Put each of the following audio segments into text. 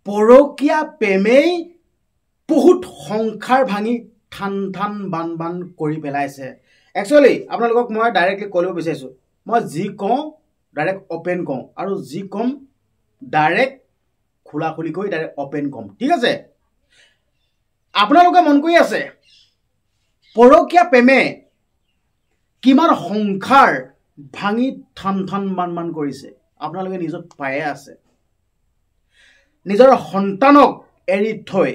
পৰকীয়া প্ৰেমেই বহুত সংসাৰ ভাঙি ঠান বান কৰি পেলাইছে একচুয়ালি আপোনালোকক মই ডাইৰেক্টলি কৰিব বিচাৰিছো মই যি কওঁ ডাইৰেক্ট ওপেন কওঁ আৰু যি কম ডাইৰেক্ট খোলাখুলি কৈ ডাইৰেক্ট ওপেন কম ঠিক আছে আপোনালোকে মন কৰি আছে পৰকীয়া প্ৰেমে কিমান সংসাৰ ভাঙি ঠান বান কৰিছে আপোনালোকে নিজত পায়ে আছে নিজৰ সন্তানক এৰি থৈ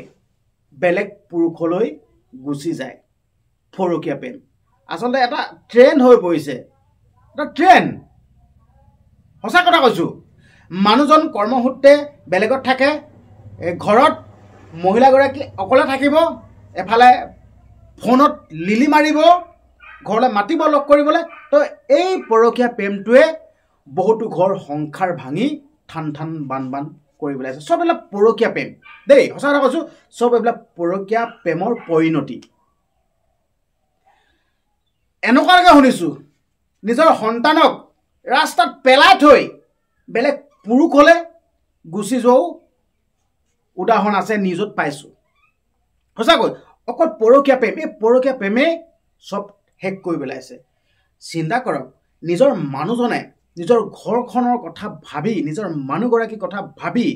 বেলেগ পুৰুষলৈ গুচি যায় পৰকীয়া প্ৰেম আসলে এটা ট্ৰেন্ড হৈ পৰিছে এটা ট্ৰেন্ড হসা কথা কৈছো মানুহজন কৰ্মসূত্ৰে বেলেগত থাকে ঘৰত মহিলাগৰাকী অকলে থাকিব এফালে ফোনত লিলি মাৰিব ঘৰলৈ মাতিব লগ কৰিবলৈ তো এই পৰকীয়া প্ৰেমটোৱে বহুতো ঘৰ সংসাৰ ভাঙি ঠান বান কৰি পেলাইছে সব এলা পৰকীয়া প্ৰেম দেই হসা কথা কৈছো সব এলা পৰকীয়া প্ৰেমৰ পৰিণতি এনেকুৱাকে শুনিছো নিজৰ সন্তানক ৰাস্তাত পেলাই থৈ বেলেগ পুৰুষলৈ গুচি যোৱাও উদাহৰণ আছে নিজত পাইছো সঁচাকৈ অকল পৰকীয়া প্ৰেম এই পৰকীয়া প্ৰেমে সব হেক কৰি পেলাইছে চিন্তা কৰক নিজৰ মানুহজনে নিজৰ ঘৰখনৰ কথা ভাবি নিজৰ মানুহগৰাকীৰ কথা ভাবি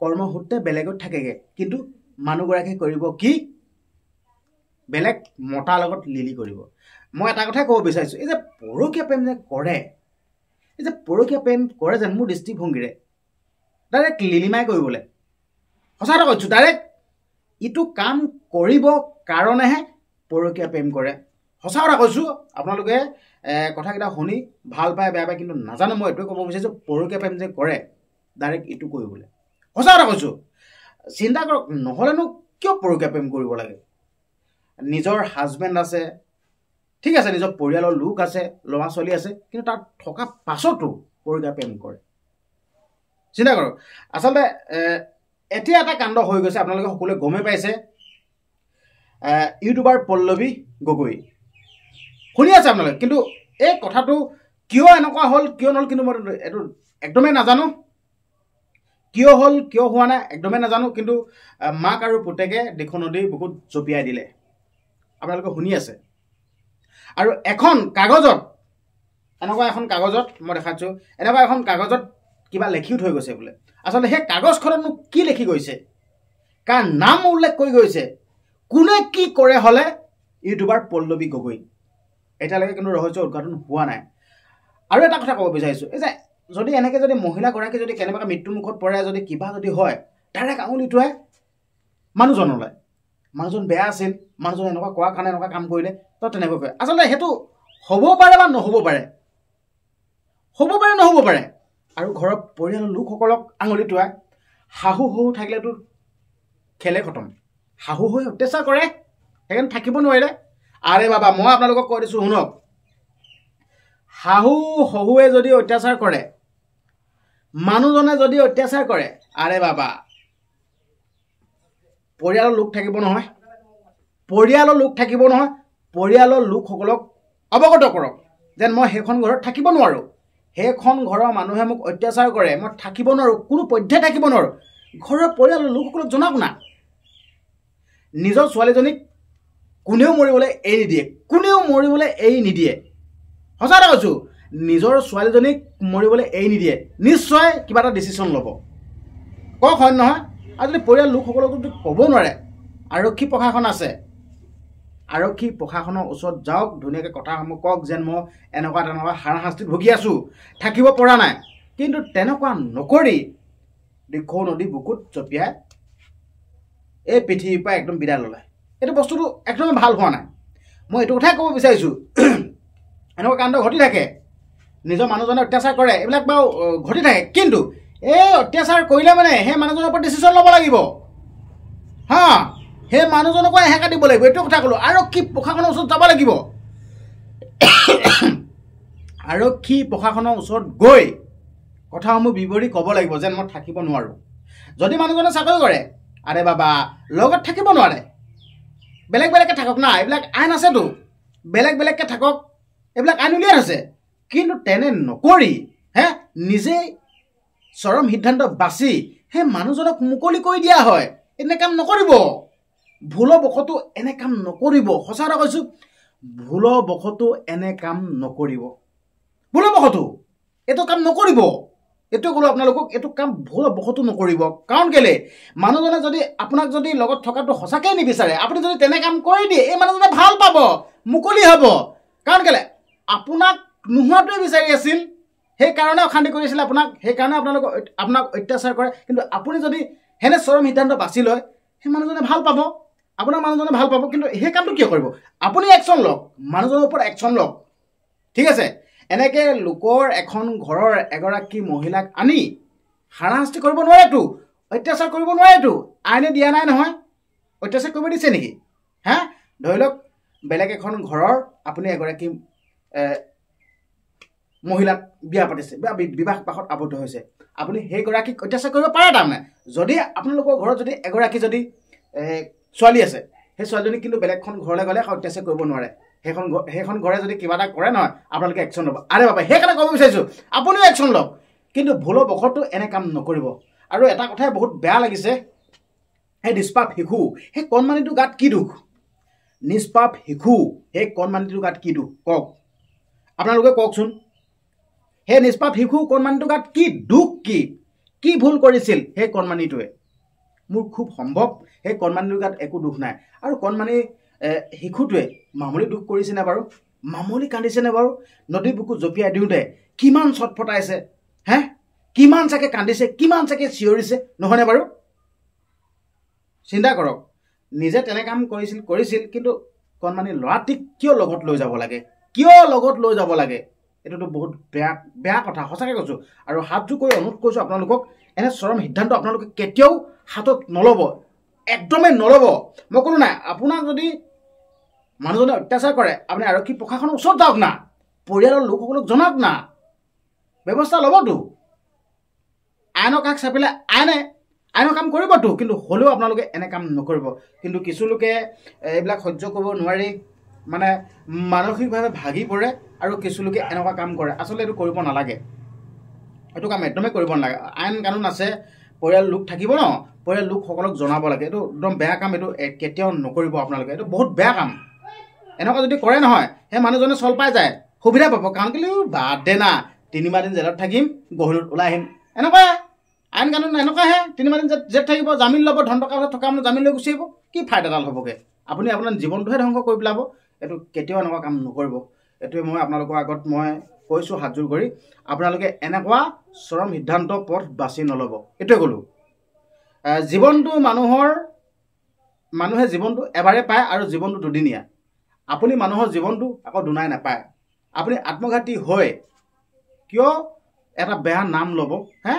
কৰ্মসূত্ৰে বেলেগত থাকেগে কিন্তু মানুহগৰাকী কৰিব কি বেলেগ মতাৰ লগত লিলি কৰিব মই এটা কথা ক'ব বিচাৰিছো এই যে পৰকীয়া প্ৰেম যে কৰে এই যে পৰকীয়া প্ৰেম কৰে যেন মোৰ দৃষ্টিভংগীৰে ডাইৰেক্ট লিলিমাই কৰিবলৈ সঁচা কথা কৈছো ডাইৰেক্ট ইটো কাম কৰিব কাৰণেহে পৰকীয়া প্ৰেম কৰে সঁচা কথা কৈছো আপোনালোকে কথাকেইটা শুনি ভাল পায় বেয়া পায় কিন্তু নাজানো মই এইটোৱে ক'ব বিচাৰিছো পৰকীয়া প্ৰেম যে কৰে ডাইৰেক্ট ইটো কৰিবলৈ সঁচা কথা কৈছো চিন্তা কৰক নহ'লেনো কিয় পৰকীয়া প্ৰেম কৰিব লাগে নিজৰ হাজবেণ্ড আছে ঠিক আছে নিজৰ পৰিয়ালৰ লোক আছে ল'ৰা ছোৱালী আছে কিন্তু তাত থকা পাছতো পৰকীয়া প্ৰেম কৰে চিন্তা কৰক আচলতে এতিয়া এটা কাণ্ড হৈ গৈছে আপোনালোকে সকলোৱে গমে পাইছে ইউটিউবাৰ পল্লৱী গগৈ শুনি আছে আপোনালোকে কিন্তু এই কথাটো কিয় এনেকুৱা হ'ল কিয় নহ'ল কিন্তু মই এইটো একদমেই নাজানো কিয় হ'ল কিয় হোৱা নাই একদমেই নাজানো কিন্তু মাক আৰু পুতেকে দেখোন নদী বহুত জপিয়াই দিলে আপোনালোকে শুনি আছে আৰু এখন কাগজত এনেকুৱা এখন কাগজত মই দেখাচ্ছো এনেকুৱা এখন কাগজত কিবা লেখি থৈ গৈছে বোলে আসলে সেই কাগজখনত কি লেখি গৈছে কাৰ নাম উল্লেখ কৰি গৈছে কোনে কি কৰে হলে ইউটিউবাৰ পল্লৱী গগৈ এতিয়ালৈকে কিন্তু ৰহস্য উদ্ঘাটন হোৱা নাই আৰু এটা কথা ক'ব বিচাৰিছো এই যে যদি এনেকৈ যদি মহিলাগৰাকী যদি কেনেবাকৈ মৃত্যুমুখত পৰে যদি কিবা যদি হয় ডাইৰেক্ট আঙুলিটোৱে মানুহজনলৈ মানুহজন বেয়া আছিল মানুহজন এনেকুৱা কোৱা কাৰণে এনেকুৱা কাম কৰিলে তো তেনেকৈ কয় আচলতে সেইটো হ'ব পাৰে বা নহ'ব পাৰে নহ'ব পাৰে আৰু ঘৰৰ পৰিয়ালৰ লোকসকলক আঙুলিটোৱাই শাহু শহু থাকিলেতো খেলে খতম শাহু হৈ অত্যাচাৰ কৰে সেইকাৰণে থাকিব নোৱাৰিলে আৰে বাবা মই আপোনালোকক কৈ দিছোঁ শুনক শাহু শহুৱে যদি অত্যাচাৰ কৰে মানুহজনে যদি অত্যাচাৰ কৰে আৰে বাবা পৰিয়ালৰ লোক থাকিব নহয় পৰিয়ালৰ লোকসকলক অৱগত কৰক যেন মই সেইখন ঘৰত থাকিব নোৱাৰোঁ সেইখন ঘৰৰ মানুহে মোক অত্যাচাৰ কৰে মই থাকিব নোৱাৰোঁ কোনো পধ্যে থাকিব নোৱাৰোঁ ঘৰৰ পৰিয়ালৰ লোকসকলক জনাওক না নিজৰ ছোৱালীজনীক কোনেও মৰিবলৈ এৰি নিদিয়ে সঁচা কথা কৈছোঁ নিজৰ ছোৱালীজনীক মৰিবলৈ এৰি নিদিয়ে নিশ্চয় কিবা এটা ডিচিশ্যন ল'ব কওক হয় নহয় আৰু যদি পৰিয়াল লোকসকলক যদি ক'ব নোৱাৰে আৰক্ষী প্ৰশাসন আছে আৰক্ষী প্ৰশাসনৰ ওচৰত যাওক ধুনীয়াকৈ কথাসমূহ কওক যেন মই এনেকুৱা হাৰাশাস্তিত ভুগি আছোঁ থাকিব পৰা নাই কিন্তু তেনেকুৱা নকৰি দিখৌ নদী বুকুত জপিয়াই এই পৃথিৱীৰ পৰা একদম বিদায় ল'লে এইটো বস্তুটো একদমেই ভাল হোৱা নাই মই এইটো কথাই ক'ব বিচাৰিছোঁ এনেকুৱা কাণ্ড ঘটি থাকে নিজৰ মানুহজনে অত্যাচাৰ কৰে এইবিলাক বাৰু ঘটি থাকে কিন্তু এই অত্যাচাৰ কৰিলে মানে সেই মানুহজনৰ ওপৰত ডিচিশ্যন ল'ব লাগিব হা সেই মানুহজনকো এহেকা দিব লাগিব এইটো কথা ক'লোঁ আৰক্ষী প্ৰশাসনৰ ওচৰত যাব লাগিব আৰক্ষী প্ৰশাসনৰ ওচৰত গৈ কথাসমূহ বিৱৰি ক'ব লাগিব যেন মই থাকিব নোৱাৰোঁ যদি মানুহজনে চাকৰি কৰে আৰে বাবা লগত থাকিব নোৱাৰে বেলেগকৈ থাকক না এইবিলাক আইন আছেতো বেলেগকৈ থাকক এইবিলাক আইন উলিয়াই আছে কিন্তু তেনে নকৰি নিজেই চৰম সিদ্ধান্ত বাছি সেই মানুহজনক মুকলি কৰি দিয়া হয় এনে কাম নকৰিব ভুলবশতো এনে কাম নকৰিব সঁচা কথা কৈছোঁ ভুলবশতো এনে কাম নকৰিব ভুলবশতো এইটো কাম নকৰিব এইটো ক'লো আপোনালোকক এইটো কাম ভুলবশতো নকৰিব কাৰণ কেলে মানুহজনে যদি আপোনাক যদি লগত থকাটো সঁচাকৈ নিবিচাৰে আপুনি যদি তেনে কাম কৰি দিয়ে এই মানুহজনে ভাল পাব মুকলি হ'ব কাৰণ কেলে আপোনাক নোহোৱাটোৱে বিচাৰি আছিল সেইকাৰণে অশান্তি কৰিছিল আপোনাক সেইকাৰণে আপোনাক অত্যাচাৰ কৰে কিন্তু আপুনি যদি হেনে চৰম সিদ্ধান্ত বাছি লয় সেই মানুহজনে ভাল পাব আপোনাৰ মানুহজনে ভাল পাব কিন্তু সেই কামটো কিয় কৰিব আপুনি একশ্যন লওক মানুহজনৰ ওপৰত একশ্যন লওক ঠিক আছে এনেকৈ লোকৰ এখন ঘৰৰ এগৰাকী মহিলাক আনি হাৰাশাস্তি কৰিব নোৱাৰেতো অত্যাচাৰ কৰিব নোৱাৰেতো আইনে দিয়া নাই নহয় অত্যাচাৰ কৰিব দিছে নেকি হা ধৰি লওক বেলেগ এখন ঘৰৰ আপুনি এগৰাকী মহিলাক বিয়া পাতিছে বা বিবাহ পাশত আবদ্ধ হৈছে আপুনি সেইগৰাকীক অত্যাচাৰ কৰিব পাৰে তাৰমানে যদি আপোনালোকৰ ঘৰত যদি এগৰাকী যদি ছোৱালী আছে সেই ছোৱালীজনী কিন্তু বেলেগখন ঘৰলৈ গ'লে অত্যাচাৰ কৰিব নোৱাৰে সেইখন ঘৰে যদি কিবা এটা কৰে নহয় আপোনালোকে একশ্যন ল'ব আৰে বাবা সেইকাৰণে ক'ব বিচাৰিছোঁ আপুনিও একশ্যন লওক কিন্তু ভুলবশতো এনে কাম নকৰিব আৰু এটা কথাই বহুত বেয়া লাগিছে সেই নিষ্পাপ শিশু সেই কণমানিটোৰ গাত কি দুখ নিষ্পাপ শিশু সেই কণমানিটোৰ গাত কি দুখ কওক আপোনালোকে কওকচোন সেই নিষ্পাপ শিশু কণমানিটোৰ গাত কি দুখ কি ভুল কৰিছিল সেই কণমানিটোৱে মোৰ খুব সম্ভৱ সেই কণমানিটোৰ গাত একো দুখ নাই আৰু কণমানি শিশুটোৱে মামুলি দুখ কৰিছেনে বাৰু মামুলি কান্দিছেনে বাৰু নদীৰ বুকু জঁপিয়াই দিওঁতে কিমান চটফটাইছে হে কিমান চাগে কান্দিছে কিমান চাগে চিঞৰিছে নহয়নে বাৰু চিন্তা কৰক নিজে তেনে কাম কৰিছিল কিন্তু কণমানি ল'ৰাটিক কিয় লগত লৈ যাব লাগে এইটোতো বহুত বেয়া কথা সঁচাকৈ কৈছোঁ আৰু হাতযোৰ কৰি অনুৰোধ কৰিছোঁ আপোনালোকক এনে চৰম সিদ্ধান্ত আপোনালোকে কেতিয়াও হাতত নল'ব একদমেই নল'ব মই ক'লো নাই আপোনাক যদি মানুহজনে অত্যাচাৰ কৰে আপুনি আৰক্ষী প্ৰশাসনৰ ওচৰত যাওক না পৰিয়ালৰ লোকসকলক জনাওক না ব্যৱস্থা ল'বতো আইনৰ কাষ চাপিলে আইনৰ কাম কৰিবতো কিন্তু হ'লেও আপোনালোকে এনে কাম নকৰিব কিন্তু কিছু লোকে এইবিলাক সহ্য কৰিব নোৱাৰি মানে মানসিকভাৱে ভাগি পৰে আৰু কিছু লোকে এনেকুৱা কাম কৰে আচলতে এইটো কৰিব নালাগে এইটো কাম একদমেই কৰিব নালাগে আইন কানুন আছে পৰিয়াল লোক থাকিব ন পৰিয়াল লোকসকলক জনাব লাগে এইটো একদম বেয়া কাম এইটো কেতিয়াও নকৰিব আপোনালোকে এইটো বহুত বেয়া কাম এনেকুৱা যদি কৰে নহয় সেই মানুহজনে চল পাই যায় সুবিধা পাব কাৰণ কেলৈ বাদ দে না 3 দিন জেলত থাকিম গহীৰত ওলাই আহিম এনেকুৱা আইন কানুন এনেকুৱাহে 3 দিন জেলত থাকিব জামিন ল'ব ধন টকা থকা মানুহ জামিন লৈ গুচি আহিব কি ফাইদাডাল হ'বগৈ আপুনি আপোনাৰ জীৱনটোহে ধ্বংস কৰি পেলাব এইটো কেতিয়াও এনেকুৱা কাম নকৰিব এইটোৱে মই আপোনালোকৰ আগত মই কৈছোঁ হাতযোৰ কৰি আপোনালোকে এনেকুৱা চৰম সিদ্ধান্ত পথ বাছি নল'ব এইটোৱে ক'লোঁ জীৱনটো মানুহে জীৱনটো এবাৰে পায় আৰু জীৱনটো দুদিনীয়া আপুনি মানুহৰ জীৱনটো আকৌ দুনাই নাপায় আপুনি আত্মঘাতী হয় কিয় এটা বেয়া নাম ল'ব হে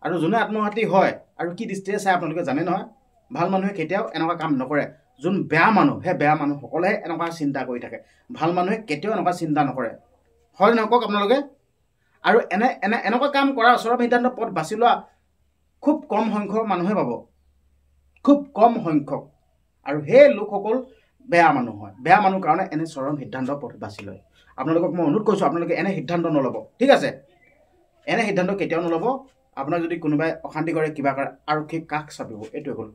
আৰু যোনে আত্মঘাতী হয় আৰু কি দৃষ্টিৰে চাই আপোনালোকে জানে নহয় ভাল মানুহে কেতিয়াও এনেকুৱা কাম নকৰে যোন বেয়া মানুহ সেই বেয়া মানুহসকলেহে এনেকুৱা চিন্তা কৰি থাকে ভাল মানুহে কেতিয়াও এনেকুৱা চিন্তা নকৰে হয় নহয় কওক আপোনালোকে আৰু এনেকুৱা কাম কৰা চৰম সিদ্ধান্ত পথ বাছি লোৱা খুব কম সংখ্যক মানুহে পাব খুব কম সংখ্যক আৰু সেই লোকসকল বেয়া মানুহ হয় বেয়া মানুহ কাৰণে এনে চৰম সিদ্ধান্ত পথ বাছি লয় আপোনালোকক মই অনুৰোধ কৰিছোঁ আপোনালোকে এনে সিদ্ধান্ত নল'ব ঠিক আছে এনে সিদ্ধান্ত কেতিয়াও নল'ব আপোনাক যদি কোনোবাই অশান্তি কৰে কিবা কৰে আৰক্ষীক কাষ চাপিব এইটোৱে হ'ল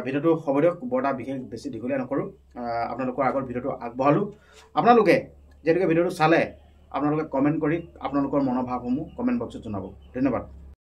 ভিডিঅ'টো হ'ব দিয়ক বৰ এটা বিশেষ বেছি দীঘলীয়া নকৰোঁ আপোনালোকৰ আগত ভিডিঅ'টো আগবঢ়ালোঁ আপোনালোকে যেনেকৈ ভিডিঅ'টো চালে আপোনালোকে কমেণ্ট কৰি আপোনালোকৰ মনোভাৱসমূহ কমেণ্ট বক্সত জনাব ধন্যবাদ